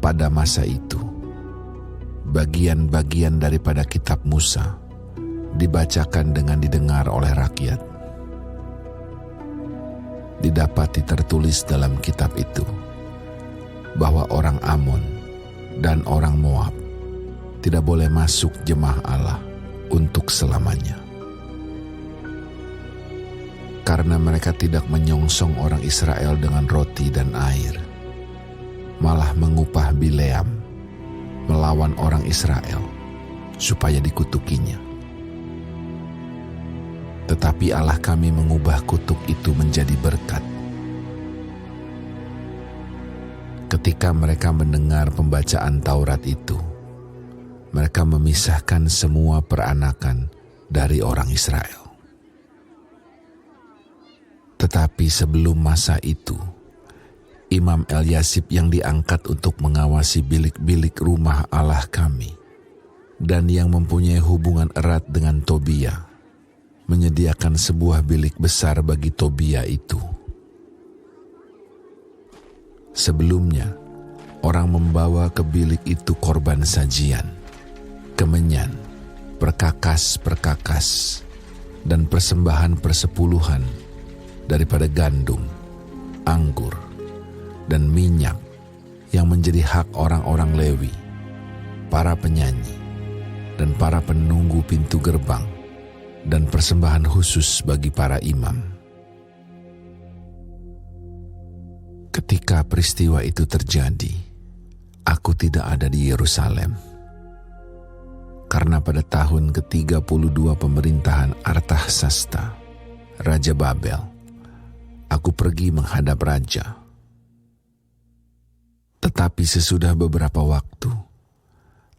Pada masa itu, bagian-bagian daripada kitab Musa dibacakan dengan didengar oleh rakyat. Didapati tertulis dalam kitab itu bahwa orang Amon dan orang Moab tidak boleh masuk jemaah Allah untuk selamanya. Karena mereka tidak menyongsong orang Israel dengan roti dan air, malah mengupah Bileam melawan orang Israel supaya dikutukinya. Tetapi Allah kami mengubah kutuk itu menjadi berkat. Ketika mereka mendengar pembacaan Taurat itu, mereka memisahkan semua peranakan dari orang Israel. Tetapi sebelum masa itu, Imam Eliasib yang diangkat untuk mengawasi bilik-bilik rumah Allah kami dan yang mempunyai hubungan erat dengan Tobia, menyediakan sebuah bilik besar bagi Tobia itu. Sebelumnya, orang membawa ke bilik itu korban sajian, kemenyan, perkakas-perkakas, dan persembahan persepuluhan daripada gandum, anggur, dan minyak yang menjadi hak orang-orang Lewi, para penyanyi, dan para penunggu pintu gerbang, dan persembahan khusus bagi para imam. Ketika peristiwa itu terjadi, aku tidak ada di Yerusalem. Karena pada tahun ke-32 pemerintahan Artahsasta, Raja Babel, aku pergi menghadap raja. Tetapi sesudah beberapa waktu,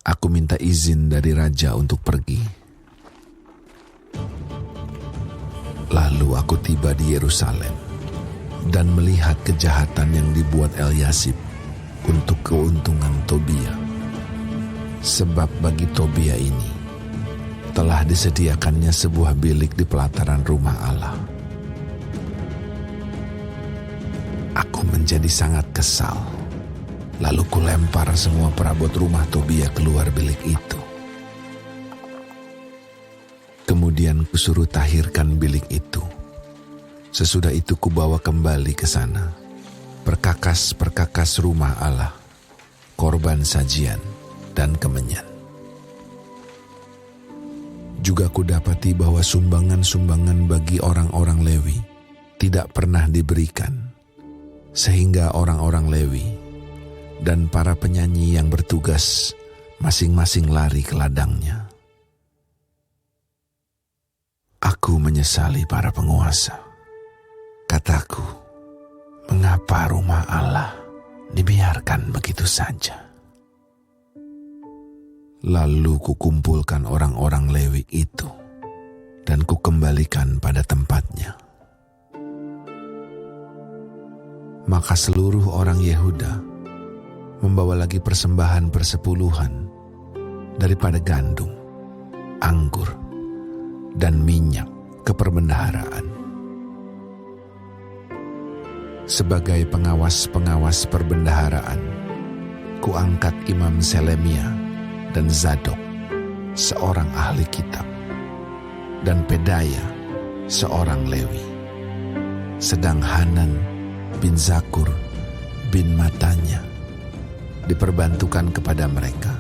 aku minta izin dari raja untuk pergi. Lalu aku tiba di Yerusalem dan melihat kejahatan yang dibuat Eliasib untuk keuntungan Tobia. Sebab bagi Tobia ini telah disediakannya sebuah bilik di pelataran rumah Allah. Aku menjadi sangat kesal. Lalu kulempar semua perabot rumah Tobia keluar bilik itu. Kemudian kusuruh tahirkan bilik itu. Sesudah itu kubawa kembali ke sana perkakas-perkakas rumah Allah, korban sajian, dan kemenyan. Juga kudapati bahwa sumbangan-sumbangan bagi orang-orang Lewi tidak pernah diberikan, sehingga orang-orang Lewi dan para penyanyi yang bertugas masing-masing lari ke ladangnya. Aku menyesali para penguasa. Kataku, mengapa rumah Allah dibiarkan begitu saja? Lalu kukumpulkan orang-orang Lewi itu dan kukembalikan pada tempatnya. Maka seluruh orang Yehuda membawa lagi persembahan persepuluhan daripada gandum, anggur, dan minyak ke perbendaharaan. Sebagai pengawas-pengawas perbendaharaan, kuangkat Imam Selemia dan Zadok, seorang ahli kitab, dan Pedaya, seorang Lewi. Sedang Hanan bin Zakur bin Matanya diperbantukan kepada mereka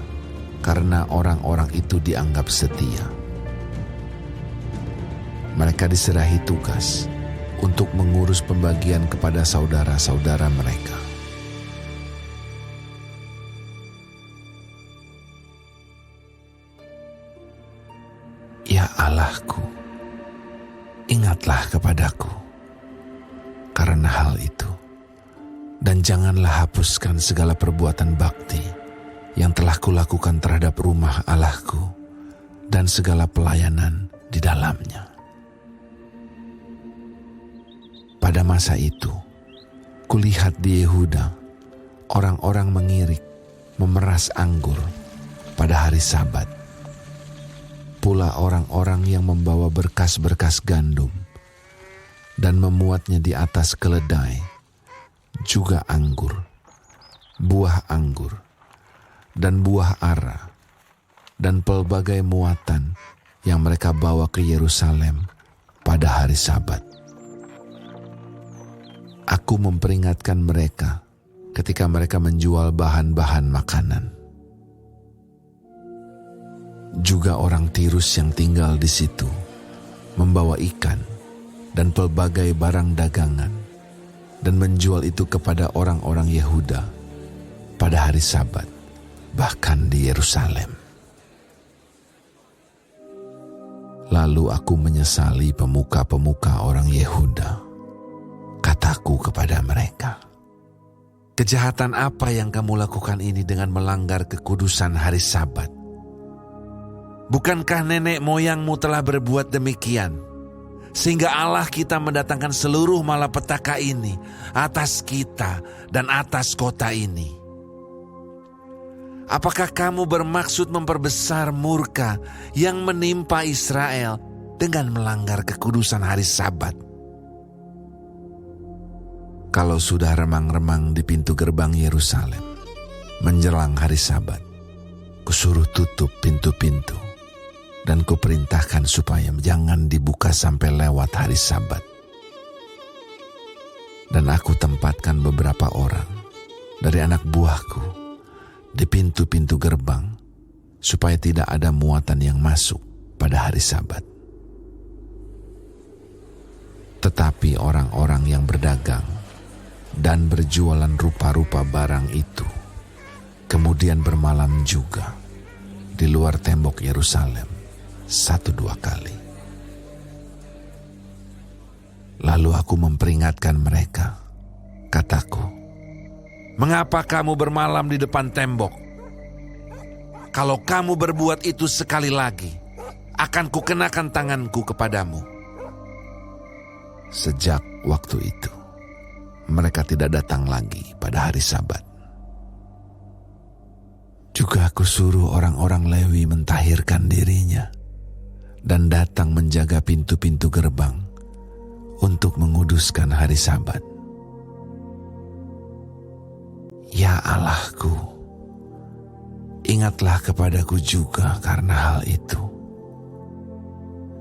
karena orang-orang itu dianggap setia. Mereka diserahi tugas untuk mengurus pembagian kepada saudara-saudara mereka. Ya Allahku, ingatlah kepadaku karena hal itu, dan janganlah hapuskan segala perbuatan bakti yang telah kulakukan terhadap rumah Allahku dan segala pelayanan di dalamnya. Pada masa itu, kulihat di Yehuda, orang-orang mengirik, memeras anggur pada hari Sabat. Pula orang-orang yang membawa berkas-berkas gandum dan memuatnya di atas keledai, juga anggur, buah anggur, dan buah ara, dan pelbagai muatan yang mereka bawa ke Yerusalem pada hari Sabat. Aku memperingatkan mereka ketika mereka menjual bahan-bahan makanan. Juga orang Tirus yang tinggal di situ membawa ikan dan pelbagai barang dagangan dan menjual itu kepada orang-orang Yehuda pada hari Sabat, bahkan di Yerusalem. Lalu aku menyesali pemuka-pemuka orang Yehuda. Kataku kepada mereka, "Kejahatan apa yang kamu lakukan ini dengan melanggar kekudusan hari Sabat? Bukankah nenek moyangmu telah berbuat demikian, sehingga Allah kita mendatangkan seluruh malapetaka ini atas kita dan atas kota ini? Apakah kamu bermaksud memperbesar murka yang menimpa Israel dengan melanggar kekudusan hari Sabat?" Kalau sudah remang-remang di pintu gerbang Yerusalem menjelang hari Sabat, kusuruh tutup pintu-pintu dan kuperintahkan supaya jangan dibuka sampai lewat hari Sabat. Dan aku tempatkan beberapa orang dari anak buahku di pintu-pintu gerbang, supaya tidak ada muatan yang masuk pada hari Sabat. Tetapi orang-orang yang berdagang dan berjualan rupa-rupa barang itu kemudian bermalam juga di luar tembok Yerusalem 1-2 kali. Lalu aku memperingatkan mereka. Kataku, "Mengapa kamu bermalam di depan tembok? Kalau kamu berbuat itu sekali lagi, akan kukenakan tanganku kepadamu." Sejak waktu itu, mereka tidak datang lagi pada hari Sabat. Juga aku suruh orang-orang Lewi mentahirkan dirinya dan datang menjaga pintu-pintu gerbang untuk menguduskan hari Sabat. Ya Allahku, ingatlah kepadaku juga karena hal itu,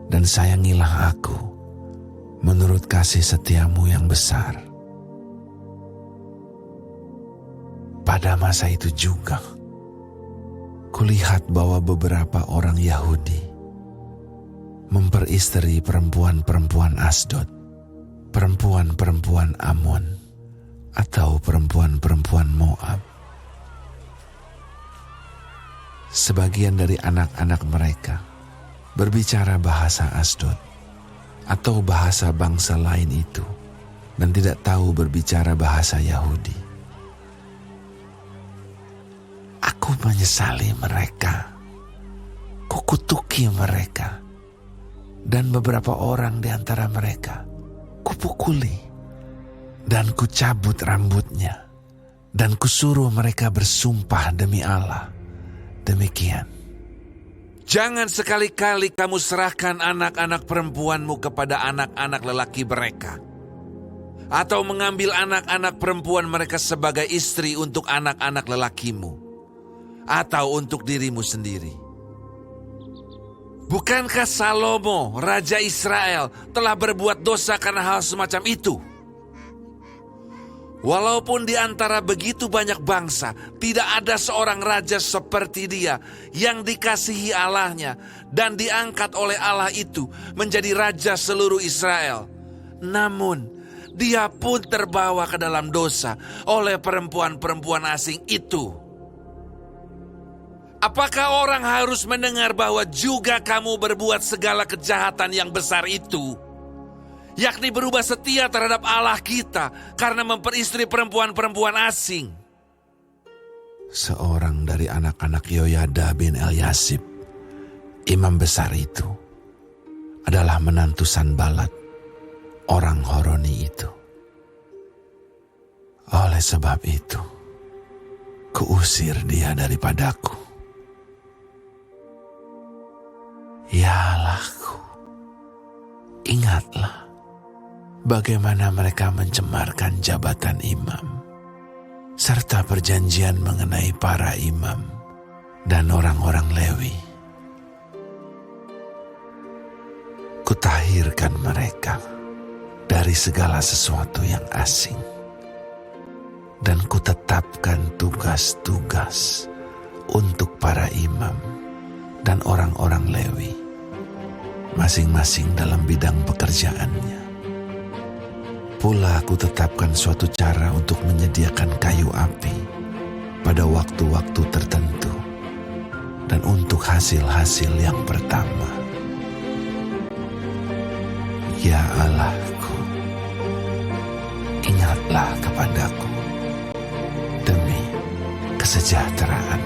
dan sayangilah aku menurut kasih setiamu yang besar. Pada masa itu juga, kulihat bahwa beberapa orang Yahudi memperistri perempuan-perempuan Asdod, perempuan-perempuan Amon, atau perempuan-perempuan Moab. Sebagian dari anak-anak mereka berbicara bahasa Asdod atau bahasa bangsa lain itu, dan tidak tahu berbicara bahasa Yahudi. Aku menyesali mereka, kukutuki mereka, dan beberapa orang di antara mereka kupukuli dan kucabut rambutnya, dan kusuruh mereka bersumpah demi Allah demikian, "Jangan sekali-kali kamu serahkan anak-anak perempuanmu kepada anak-anak lelaki mereka, atau mengambil anak-anak perempuan mereka sebagai istri untuk anak-anak lelakimu, atau untuk dirimu sendiri. Bukankah Salomo, Raja Israel, telah berbuat dosa karena hal semacam itu? Walaupun di antara begitu banyak bangsa, tidak ada seorang raja seperti dia yang dikasihi Allahnya dan diangkat oleh Allah itu menjadi raja seluruh Israel. Namun, dia pun terbawa ke dalam dosa oleh perempuan-perempuan asing itu. Apakah orang harus mendengar bahwa juga kamu berbuat segala kejahatan yang besar itu, yakni berubah setia terhadap Allah kita karena memperistri perempuan-perempuan asing?" Seorang dari anak-anak Yoyada bin Eliasib, imam besar itu, adalah menantu Sanbalat, orang Horoni itu. Oleh sebab itu, kuusir dia daripadaku. Ya Allahku, ingatlah bagaimana mereka mencemarkan jabatan imam, serta perjanjian mengenai para imam dan orang-orang Lewi. Kutahirkan mereka dari segala sesuatu yang asing, dan kutetapkan tugas-tugas untuk para imam dan orang-orang Lewi, masing-masing dalam bidang pekerjaannya. Pula kutetapkan suatu cara untuk menyediakan kayu api pada waktu-waktu tertentu, dan untuk hasil-hasil yang pertama. Ya Allahku, ingatlah kepadaku demi kesejahteraan